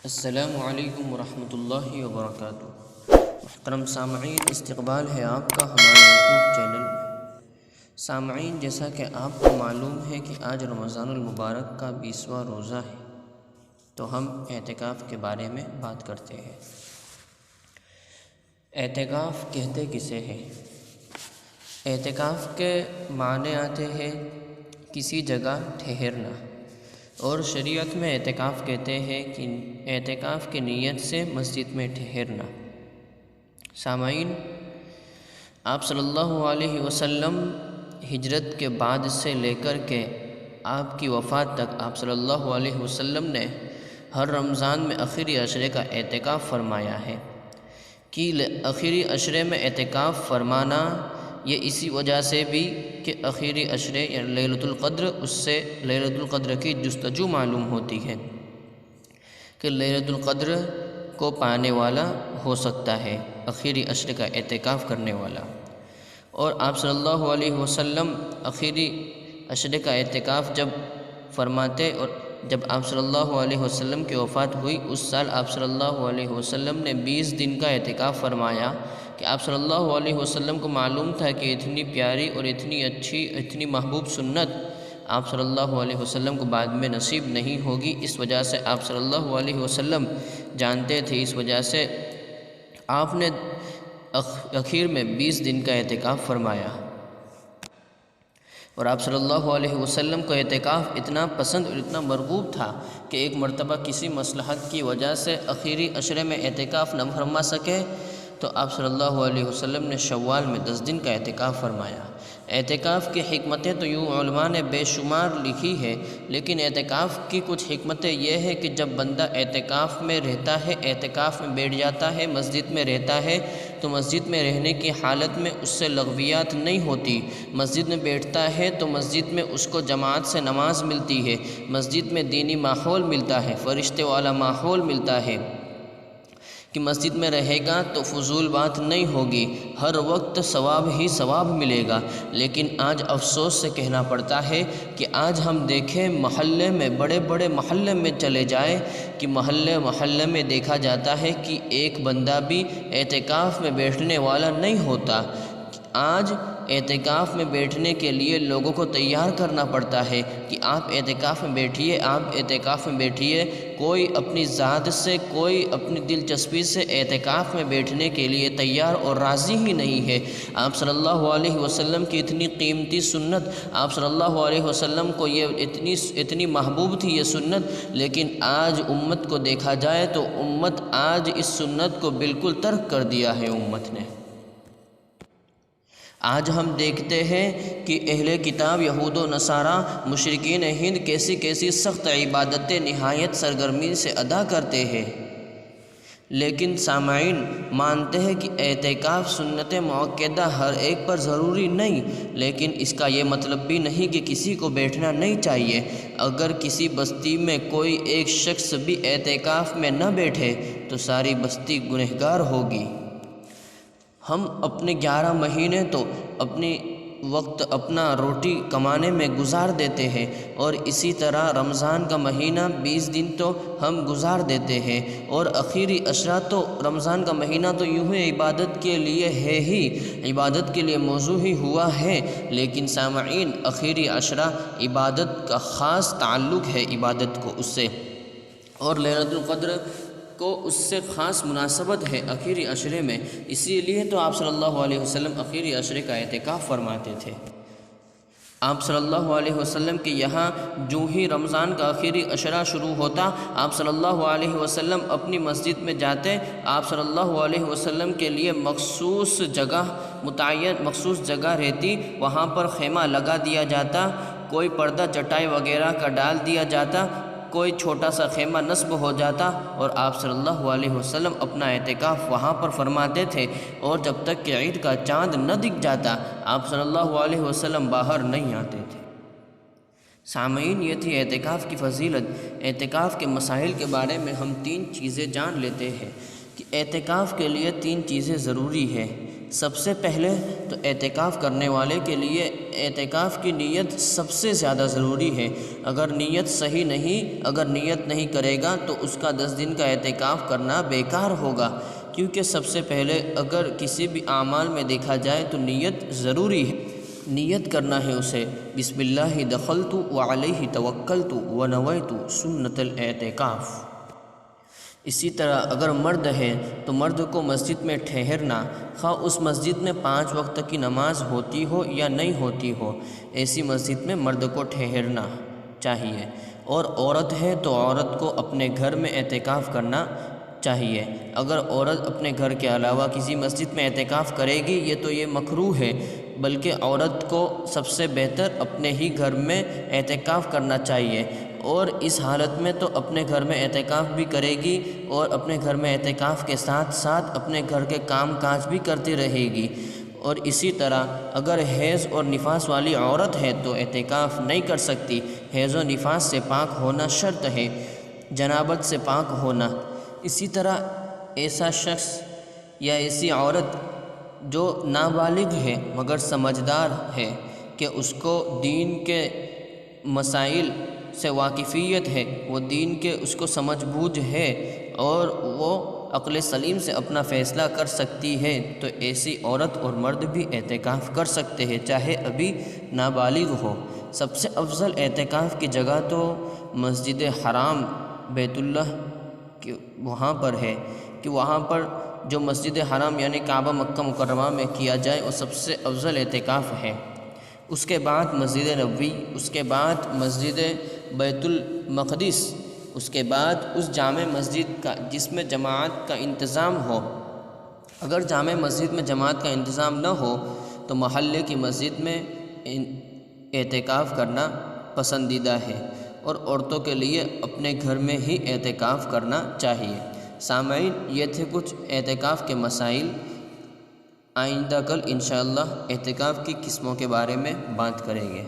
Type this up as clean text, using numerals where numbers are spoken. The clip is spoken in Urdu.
السلام علیکم ورحمۃ اللہ وبرکاتہ۔ محترم سامعین، استقبال ہے آپ کا ہمارے یوٹیوب چینل میں۔ سامعین، جیسا کہ آپ کو معلوم ہے کہ آج رمضان المبارک کا 20واں روزہ ہے، تو ہم اعتکاف کے بارے میں بات کرتے ہیں۔ اعتکاف کہتے کسے ہیں؟ اعتکاف کے معنی آتے ہیں کسی جگہ ٹھہرنا، اور شریعت میں اعتکاف کہتے ہیں کہ اعتکاف کی نیت سے مسجد میں ٹھہرنا۔ سامعین، آپ صلی اللہ علیہ وسلم ہجرت کے بعد سے لے کر کے آپ کی وفات تک آپ صلی اللہ علیہ وسلم نے ہر رمضان میں آخری عشرے کا اعتکاف فرمایا ہے کہ آخری عشرے میں اعتکاف فرمانا یہ اسی وجہ سے بھی کہ آخری عشرے یا لیلۃ القدر، اس سے لیلۃ القدر کی جستجو معلوم ہوتی ہے کہ لیلۃ القدر کو پانے والا ہو سکتا ہے آخری عشرے کا اعتکاف کرنے والا۔ اور آپ صلی اللہ علیہ وسلم آخری عشرے کا اعتکاف جب فرماتے، اور جب آپ صلی اللہ علیہ وسلم کی وفات ہوئی اس سال آپ صلی اللہ علیہ وسلم نے 20 دن کا اعتکاف فرمایا کہ آپ صلی اللہ علیہ وسلم کو معلوم تھا کہ اتنی پیاری اور اتنی اچھی، اتنی محبوب سنت آپ صلی اللہ علیہ وسلم کو بعد میں نصیب نہیں ہوگی۔ اس وجہ سے آپ صلی اللہ علیہ وسلم جانتے تھے، اس وجہ سے آپ نے اخیر میں 20 دن کا اعتکاف فرمایا۔ اور آپ صلی اللہ علیہ وسلم کو اعتکاف اتنا پسند اور اتنا مرغوب تھا کہ ایک مرتبہ کسی مصلحت کی وجہ سے آخری عشرے میں اعتکاف نہ فرما سکے تو آپ صلی اللہ علیہ وسلم نے شوال میں 10 دن کا اعتکاف فرمایا۔ اعتکاف کی حکمتیں تو یوں علماء نے بے شمار لکھی ہے، لیکن اعتکاف کی کچھ حکمتیں یہ ہے کہ جب بندہ اعتکاف میں رہتا ہے، اعتکاف میں بیٹھ جاتا ہے، مسجد میں رہتا ہے، تو مسجد میں رہنے کی حالت میں اس سے لغویات نہیں ہوتی۔ مسجد میں بیٹھتا ہے تو مسجد میں اس کو جماعت سے نماز ملتی ہے، مسجد میں دینی ماحول ملتا ہے، فرشتے والا ماحول ملتا ہے کہ مسجد میں رہے گا تو فضول بات نہیں ہوگی، ہر وقت ثواب ہی ثواب ملے گا۔ لیکن آج افسوس سے کہنا پڑتا ہے کہ آج ہم دیکھیں محلے میں، بڑے بڑے محلے میں چلے جائیں کہ محلے میں دیکھا جاتا ہے کہ ایک بندہ بھی اعتکاف میں بیٹھنے والا نہیں ہوتا۔ آج اعتکاف میں بیٹھنے کے لیے لوگوں کو تیار کرنا پڑتا ہے کہ آپ اعتکاف میں بیٹھیے، آپ اعتکاف میں بیٹھیے۔ کوئی اپنی ذات سے، کوئی اپنی دلچسپی سے اعتکاف میں بیٹھنے کے لیے تیار اور راضی ہی نہیں ہے۔ آپ صلی اللہ علیہ وسلم کی اتنی قیمتی سنت، آپ صلی اللہ علیہ وسلم کو یہ اتنی محبوب تھی یہ سنت، لیکن آج امت کو دیکھا جائے تو امت آج اس سنت کو بالکل ترک کر دیا ہے امت نے۔ آج ہم دیکھتے ہیں کہ اہل کتاب یہود و نصارہ، مشرکین ہند کیسی کیسی سخت عبادتیں نہایت سرگرمی سے ادا کرتے ہیں، لیکن سامعین مانتے ہیں کہ اعتکاف سنت مؤکدہ ہر ایک پر ضروری نہیں، لیکن اس کا یہ مطلب بھی نہیں کہ کسی کو بیٹھنا نہیں چاہیے۔ اگر کسی بستی میں کوئی ایک شخص بھی اعتکاف میں نہ بیٹھے تو ساری بستی گنہگار ہوگی۔ ہم اپنے 11 مہینے تو اپنا روٹی کمانے میں گزار دیتے ہیں، اور اسی طرح رمضان کا مہینہ 20 دن تو ہم گزار دیتے ہیں، اور آخری عشرہ تو رمضان کا مہینہ تو یوں ہی عبادت کے لیے ہے ہی، عبادت کے لیے موضوع ہی ہوا ہے۔ لیکن سامعین، آخری عشرہ عبادت کا خاص تعلق ہے عبادت کو اس سے، اور لیلۃ القدر کو اس سے خاص مناسبت ہے آخری عشرے میں، اسی لیے تو آپ صلی اللہ علیہ وسلم آخری عشرے کا اعتکاف فرماتے تھے۔ آپ صلی اللہ علیہ وسلم کے یہاں جو ہی رمضان کا آخری عشرہ شروع ہوتا، آپ صلی اللہ علیہ وسلم اپنی مسجد میں جاتے، آپ صلی اللہ علیہ وسلم کے لیے مخصوص جگہ رہتی، وہاں پر خیمہ لگا دیا جاتا، کوئی پردہ چٹائی وغیرہ کا ڈال دیا جاتا، کوئی چھوٹا سا خیمہ نصب ہو جاتا، اور آپ صلی اللہ علیہ وسلم اپنا اعتکاف وہاں پر فرماتے تھے، اور جب تک کہ عید کا چاند نہ دکھ جاتا آپ صلی اللہ علیہ وسلم باہر نہیں آتے تھے۔ سامعین، یہ تھی اعتکاف کی فضیلت۔ اعتکاف کے مسائل کے بارے میں ہم 3 چیزیں جان لیتے ہیں کہ اعتکاف کے لیے 3 چیزیں ضروری ہے۔ سب سے پہلے تو اعتکاف کرنے والے کے لیے اعتکاف کی نیت سب سے زیادہ ضروری ہے۔ اگر نیت نہیں کرے گا تو اس کا 10 دن کا اعتکاف کرنا بیکار ہوگا، کیونکہ سب سے پہلے اگر کسی بھی اعمال میں دیکھا جائے تو نیت ضروری ہے۔ نیت کرنا ہے اسے بسم اللہ دخلت وعلیہ توکلت ونویت سنت الاعتکاف۔ اسی طرح اگر مرد ہے تو مرد کو مسجد میں ٹھہرنا، خواہ اس مسجد میں 5 وقت کی نماز ہوتی ہو یا نہیں ہوتی ہو، ایسی مسجد میں مرد کو ٹھہرنا چاہیے۔ اور عورت ہے تو عورت کو اپنے گھر میں اعتکاف کرنا چاہیے۔ اگر عورت اپنے گھر کے علاوہ کسی مسجد میں اعتکاف کرے گی یہ مکروہ ہے، بلکہ عورت کو سب سے بہتر اپنے ہی گھر میں اعتکاف کرنا چاہیے، اور اس حالت میں تو اپنے گھر میں اعتکاف بھی کرے گی اور اپنے گھر میں اعتکاف کے ساتھ ساتھ اپنے گھر کے کام کاج بھی کرتی رہے گی۔ اور اسی طرح اگر حیض اور نفاس والی عورت ہے تو اعتکاف نہیں کر سکتی۔ حیض و نفاس سے پاک ہونا شرط ہے، جنابت سے پاک ہونا۔ اسی طرح ایسا شخص یا ایسی عورت جو نابالغ ہے مگر سمجھدار ہے کہ اس کو دین کے مسائل سے واقفیت ہے، وہ دین کے اس کو سمجھ بوجھ ہے اور وہ عقل سلیم سے اپنا فیصلہ کر سکتی ہے، تو ایسی عورت اور مرد بھی اعتکاف کر سکتے ہیں، چاہے ابھی نابالغ ہو۔ سب سے افضل اعتکاف کی جگہ تو مسجد حرام بیت اللہ کہ وہاں پر ہے، کہ وہاں پر جو مسجد حرام یعنی کعبہ مکہ مکرمہ میں کیا جائے وہ سب سے افضل اعتکاف ہے۔ اس کے بعد مسجد نبوی، اس کے بعد مسجد بیت المقدس، اس کے بعد اس جامع مسجد کا جس میں جماعت کا انتظام ہو۔ اگر جامع مسجد میں جماعت کا انتظام نہ ہو تو محلے کی مسجد میں اعتکاف کرنا پسندیدہ ہے، اور عورتوں کے لیے اپنے گھر میں ہی اعتکاف کرنا چاہیے۔ سامعین، یہ تھے کچھ اعتکاف کے مسائل۔ آئندہ کل انشاءاللہ اعتکاف کی قسموں کے بارے میں بات کریں گے۔